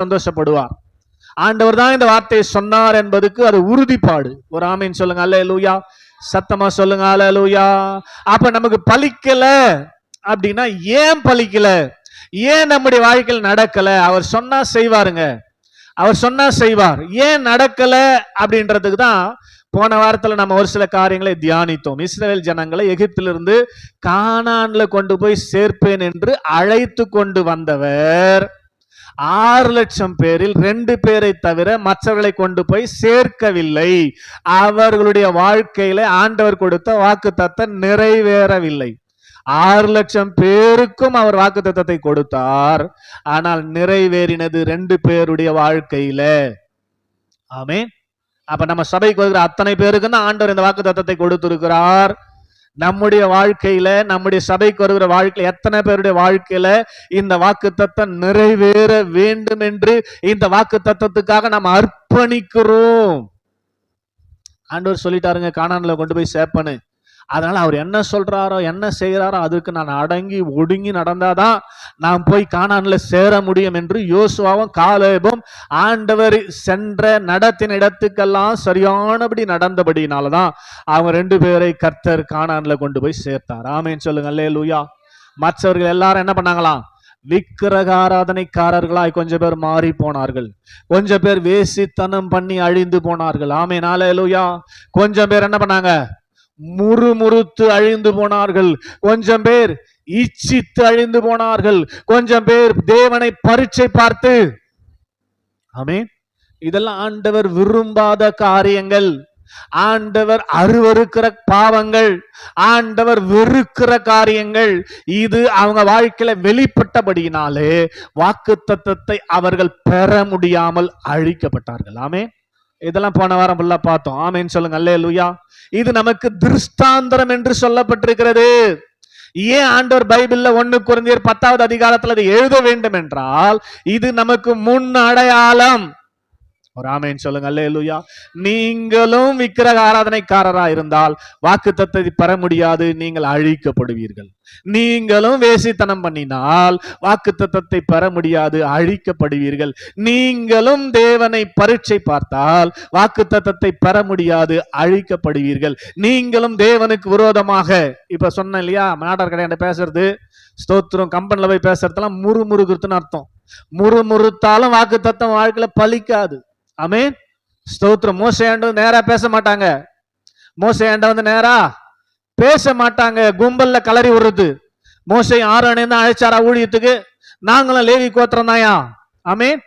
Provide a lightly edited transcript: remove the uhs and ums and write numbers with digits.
சந்தோஷப்படுவார். ஆண்டவர் தான் இந்த வார்த்தையை சொன்னார் என்பதுக்கு அது உறுதிப்பாடு. ஒரு ஆமீன் சொல்லுங்க. அல்லேலூயா. சத்தமா சொல்லுங்க. அல்லேலூயா. அப்ப நமக்கு பலிக்கல அப்படின்னா ஏன் பலிக்கல, ஏன் நம்முடைய வாழ்க்கையில் நடக்கல? அவர் சொன்னா செய்வாருங்க, அவர் சொன்னா செய்வார். ஏன் நடக்கல அப்படின்றதுக்கு தான் போன வாரத்துல நம்ம ஒரு சில காரியங்களை தியானித்தோம். இஸ்ரவேல் ஜனங்களை எகிப்திலிருந்து கானான்ல கொண்டு போய் சேர்ப்பேன் என்று அழைத்து கொண்டு வந்தவர் 6,00,000 பேரில் 2 பேரை தவிர மற்றவர்களை கொண்டு போய் சேர்க்கவில்லை. அவர்களுடைய வாழ்க்கையில ஆண்டவர் கொடுத்த வாக்குத்தத்தம் நிறைவேறவில்லை. 6,00,000 பேருக்கும் அவர் வாக்குத்தத்தத்தை கொடுத்தார். ஆனால் நிறைவேறினது 2 பேருடைய வாழ்க்கையில. ஆமென். அப்ப நம்ம சபைக்கு வருகிற அத்தனை பேருக்கு தான் ஆண்டவர் இந்த வாக்குத்தத்தத்தை கொடுத்திருக்கிறார். நம்முடைய வாழ்க்கையில, நம்முடைய சபைக்கு வருகிற வாழ்க்கையில எத்தனை பேருடைய வாழ்க்கையில இந்த வாக்குத்தத்தம் நிறைவேற வேண்டும் என்று இந்த வாக்குத்தத்தத்துக்காக நாம் அர்ப்பணிக்கிறோம். ஆண்டவர் சொல்லிட்டாருங்க, கானான்ல கொண்டு போய் சேர்ப்பனு. அதனால அவர் என்ன சொல்றாரோ என்ன செய்யறாரோ அதுக்கு நான் அடங்கி ஒடுங்கி நடந்தாதான் நான் போய் கானான்ல சேர முடியும் என்று யோசுவாவும் காலேபும் ஆண்டவர் சென்ற நடத்தின இடத்துக்கெல்லாம் சரியானபடி நடந்தபடினாலதான் அவங்க 2 பேரை கர்த்தர் கானான்ல கொண்டு போய் சேர்த்தார். ஆமென் சொல்லுங்க. அல்லேலூயா. மற்றவர்கள் எல்லாரும் என்ன பண்ணாங்களாம்? விக்கிரக ஆராதனைக்காரர்களாய் கொஞ்சம் பேர் மாறி போனார்கள். கொஞ்சம் பேர் வேசித்தனம் பண்ணி அழிந்து போனார்கள். ஆமென். அல்லேலூயா. கொஞ்சம் பேர் என்ன பண்ணாங்க? முறுமுறுத்து அழிந்து போனார்கள். கொஞ்சம் பேர் இச்சித்து அழிந்து போனார்கள். கொஞ்சம் பேர் தேவனை பரீட்சை பார்த்து. ஆமென். இதெல்லாம் ஆண்டவர் விரும்பாத காரியங்கள், ஆண்டவர் அருவருக்கிற பாவங்கள், ஆண்டவர் வெறுக்கிற காரியங்கள். இது அவங்க வாழ்க்கையில வெளிப்பட்டபடியினாலே வாக்குத்தத்தத்தை அவர்கள் பெற முடியாமல் அழிக்கப்பட்டார்கள். ஆமென். இதெல்லாம் போன வாரம் ஃபுல்லா பார்த்தோம். ஆமென் சொல்லுங்க. அல்லேலூயா. இது நமக்கு திருஷ்டாந்தரம் என்று சொல்லப்பட்டிருக்கிறது. ஏன் ஆண்டவர் பைபிள்ல 1 கொரிந்தியர் 10வது அதிகாரத்தில் அதை எழுத வேண்டும் என்றால் இது நமக்கு முன் அடையாளம். ஒரு ஆமென் சொல்லுங்க. அல்லேலூயா. நீங்களும் விக்கிரக ஆராதனைக்காரரா இருந்தால் வாக்குத்தத்தத்தை பெற முடியாது, நீங்கள் அழிக்கப்படுவீர்கள். நீங்களும் வேசித்தனம் பண்ணினால் வாக்குத்தத்தத்தை பெற முடியாது, அழிக்கப்படுவீர்கள். நீங்களும் தேவனை பரீட்சை பார்த்தால் வாக்குத்தத்தத்தை பெற முடியாது, அழிக்கப்படுவீர்கள். நீங்களும் தேவனுக்கு விரோதமாக, இப்ப சொன்ன இல்லையா, நாட்டார் கடையாண்ட பேசுறது, ஸ்தோத்திரம், கம்பெனில போய் பேசுறதெல்லாம் முறுமுறுக்குறதுன்னு அர்த்தம். முறுமுறுத்தாலும் வாக்குத்தத்தம் வாழ்க்கையில பலிக்காது. ஆமென். ஸ்தோத்திரம். மோசேயாண்ட நேரா பேச மாட்டாங்க. மோசேயாண்ட நேரா பேச மாட்டாங்க. கும்பல்ல கலரி விடுறது. மோசே ஆரோனையும் தான் அழைச்சாரா ஊழியத்துக்கு? நாங்களும் லேவி கோத்திரம் தாயா. ஆமென்.